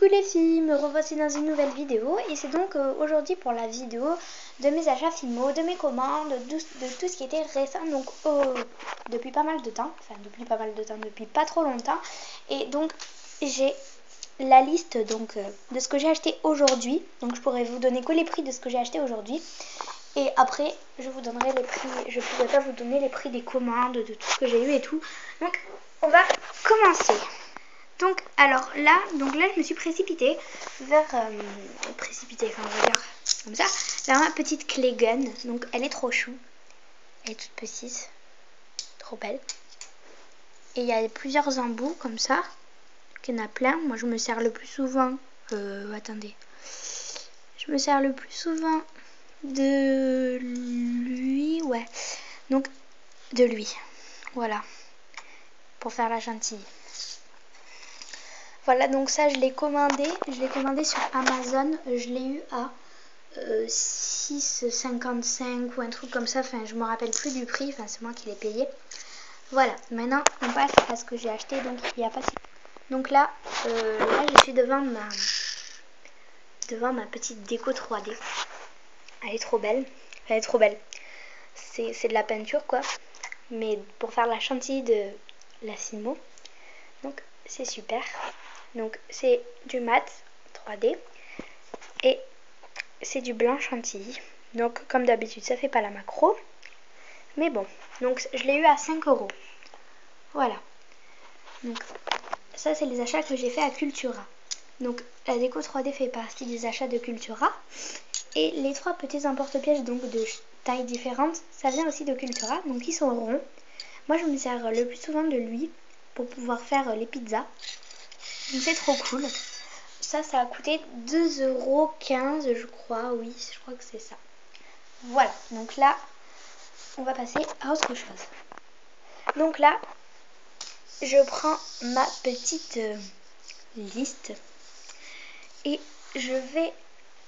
Coucou les filles, me revoici dans une nouvelle vidéo et c'est donc aujourd'hui pour la vidéo de mes achats Fimo, de mes commandes, de tout ce qui était récent donc depuis pas mal de temps, depuis pas trop longtemps. Et donc j'ai la liste donc de ce que j'ai acheté aujourd'hui, donc je pourrais vous donner que les prix de ce que j'ai acheté aujourd'hui. Et après je vous donnerai les prix, je pourrais pas vous donner les prix des commandes, de tout ce que j'ai eu et tout. Donc on va commencer. Donc là je me suis précipitée vers on va dire comme ça, vers ma petite clé gun. Donc elle est trop chou, elle est toute petite, trop belle. Et il y a plusieurs embouts comme ça, il y en a plein. Moi je me sers le plus souvent, attendez, je me sers le plus souvent de lui, ouais, donc de lui, voilà, pour faire la chantilly. Voilà, donc ça je l'ai commandé sur Amazon, je l'ai eu à 6,55 ou un truc comme ça, enfin je me rappelle plus du prix, enfin c'est moi qui l'ai payé. Voilà, maintenant on passe à ce que j'ai acheté, donc il n'y a pas si... Donc là je suis devant ma petite déco 3D. Elle est trop belle, c'est de la peinture quoi, mais pour faire la chantilly de la Fimo, donc c'est super. Donc c'est du mat 3D et c'est du blanc chantilly. Donc comme d'habitude ça fait pas la macro, mais bon, donc je l'ai eu à 5 €. Voilà, donc ça c'est les achats que j'ai fait à Cultura. Donc la déco 3D fait partie des achats de Cultura. Et les trois petits emporte-pièges donc de tailles différentes, ça vient aussi de Cultura. Donc ils sont ronds. Moi je me sers le plus souvent de lui pour pouvoir faire les pizzas. Donc c'est trop cool. Ça a coûté 2,15 € je crois. Oui, je crois que c'est ça. Voilà, donc là, on va passer à autre chose. Donc là, je prends ma petite liste et je vais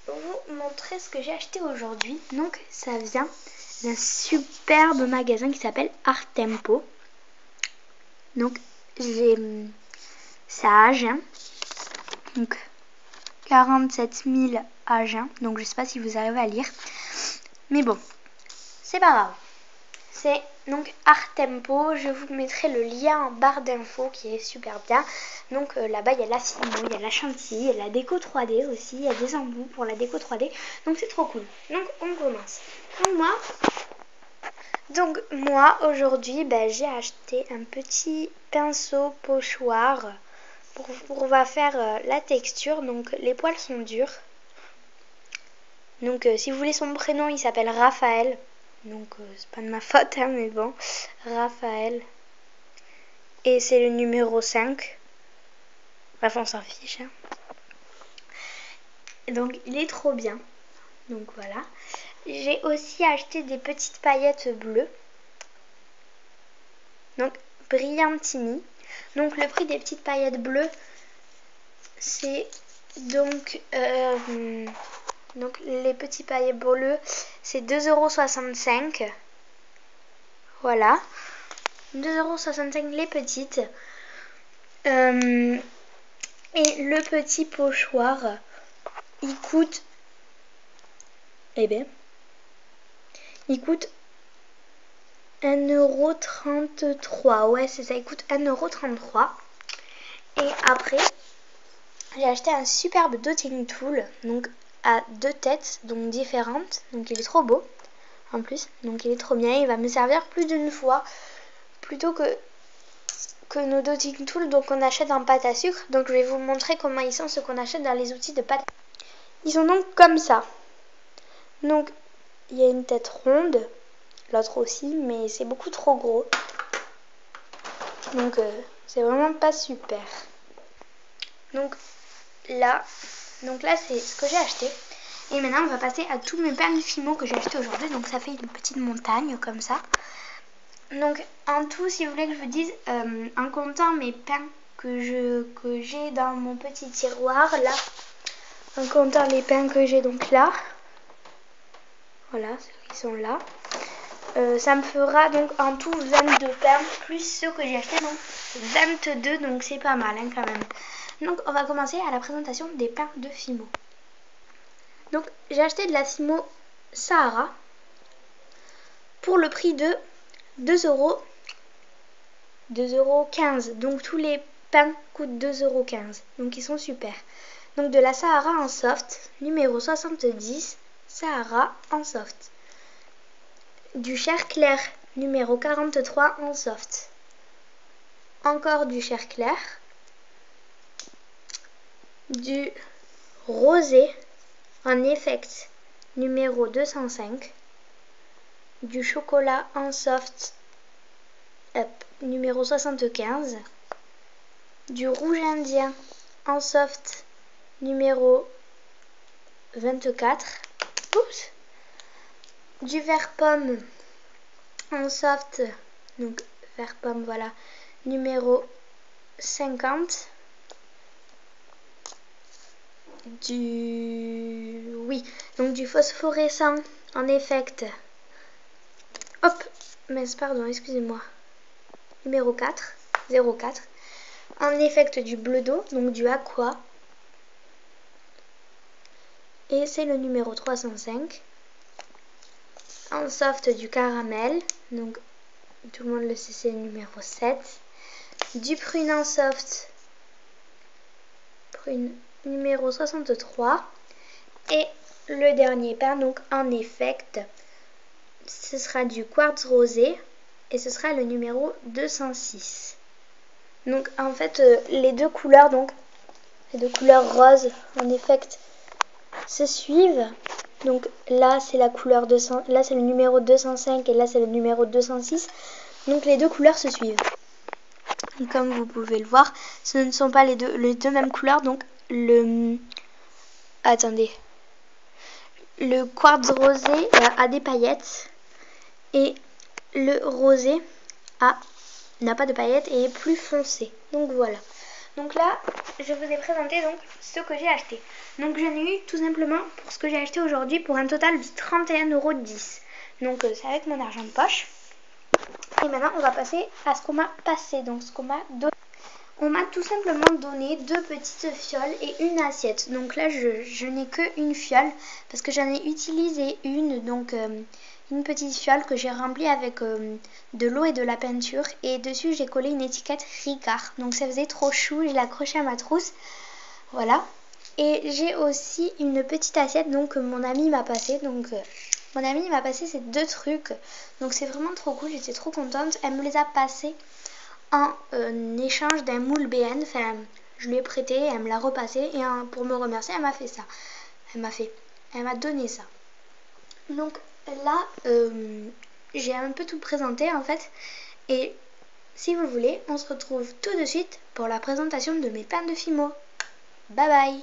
vous montrer ce que j'ai acheté aujourd'hui. Donc ça vient d'un superbe magasin qui s'appelle Art Tempo. Donc j'ai ça à Agen. Donc 47 000 Agen. Donc je sais pas si vous arrivez à lire. Mais bon, c'est pas grave. C'est donc Art Tempo. Je vous mettrai le lien en barre d'infos qui est super bien. Donc là-bas il y a la Fimo, il y a la chantilly, il y a la déco 3D aussi. Il y a des embouts pour la déco 3D. Donc c'est trop cool. Donc on commence. Donc moi aujourd'hui j'ai acheté un petit pinceau pochoir pour va faire la texture. Donc les poils sont durs. Donc si vous voulez son prénom, il s'appelle Raphaël. Donc c'est pas de ma faute hein, mais bon, Raphaël. Et c'est le numéro 5. Bref, on s'en fiche hein. Donc il est trop bien. Donc voilà. J'ai aussi acheté des petites paillettes bleues. Donc Brillantini. Donc le prix des petites paillettes bleues, c'est donc les petits paillettes bleus, c'est 2,65 €. Voilà. 2,65 € les petites. Et le petit pochoir, il coûte... il coûte 1,33 €. Ouais, c'est ça, il coûte 1,33 €. Et après, j'ai acheté un superbe dotting tool, donc à 2 têtes, donc différentes. Donc il est trop beau, en plus. Donc il est trop bien, il va me servir plus d'une fois, plutôt que nos dotting tools donc on achète en pâte à sucre. Donc je vais vous montrer comment ils sont, ce qu'on achète dans les outils de pâte. Ils sont donc comme ça. Donc il y a une tête ronde, l'autre aussi, mais c'est beaucoup trop gros. Donc c'est vraiment pas super. Donc là c'est ce que j'ai acheté. Et maintenant on va passer à tous mes pains de Fimo que j'ai acheté aujourd'hui. Donc ça fait une petite montagne comme ça. Donc en tout, si vous voulez que je vous dise, en comptant mes pains que j'ai dans mon petit tiroir là, en comptant les pains que j'ai donc là, voilà, ceux qui sont là, ça me fera donc en tout 22 pains plus ceux que j'ai achetés, donc 22, donc c'est pas mal hein, quand même. Donc on va commencer à la présentation des pains de Fimo. Donc j'ai acheté de la Fimo Sahara pour le prix de 2,15 €. Donc tous les pains coûtent 2,15 €. Donc ils sont super. Donc de la Sahara en soft, numéro 70, Sahara en soft. Du Cher Clair, numéro 43 en soft. Encore du Cher Clair. Du Rosé en effect, numéro 205. Du chocolat en soft, numéro 75. Du rouge indien en soft, numéro 24. Oups. Du vert pomme en soft, donc vert pomme, voilà, numéro 50. Donc du phosphorescent en effect. Hop, mais pardon, excusez-moi. Numéro 4, 04. En effect du bleu d'eau, donc du aqua. Et c'est le numéro 305. En soft du caramel, donc tout le monde le sait, c'est le numéro 7. Du prune en soft, prune numéro 63. Et le dernier pain, donc en effect, ce sera du quartz rosé et ce sera le numéro 206. Donc en fait les deux couleurs, donc les deux couleurs roses en effect se suivent. Donc là c'est la couleur 200, là c'est le numéro 205 et là c'est le numéro 206. Donc les deux couleurs se suivent. Et comme vous pouvez le voir, ce ne sont pas les deux mêmes couleurs. Donc le quartz rosé a des paillettes et le rosé n'a pas de paillettes et est plus foncé. Donc voilà. Donc là, je vous ai présenté donc ce que j'ai acheté. Donc j'en ai eu tout simplement pour ce que j'ai acheté aujourd'hui pour un total de 31,10 €. Donc c'est avec mon argent de poche. Et maintenant, on va passer à ce qu'on m'a passé. Donc ce qu'on m'a donné. On m'a tout simplement donné 2 petites fioles et une assiette. Donc là, je n'ai qu'une fiole parce que j'en ai utilisé une. Donc une petite fiole que j'ai remplie avec de l'eau et de la peinture. Et dessus, j'ai collé une étiquette Ricard. Donc ça faisait trop chou. Je l'ai accroché à ma trousse. Voilà. Et j'ai aussi une petite assiette donc, que mon ami m'a passé. Donc mon ami m'a passé ces 2 trucs. Donc c'est vraiment trop cool. J'étais trop contente. Elle me les a passés en échange d'un moule BN. Enfin, je lui ai prêté, elle me l'a repassé et pour me remercier, elle m'a fait ça. Elle m'a donné ça. Donc là, j'ai un peu tout présenté en fait. Et si vous voulez, on se retrouve tout de suite pour la présentation de mes pains de Fimo. Bye bye!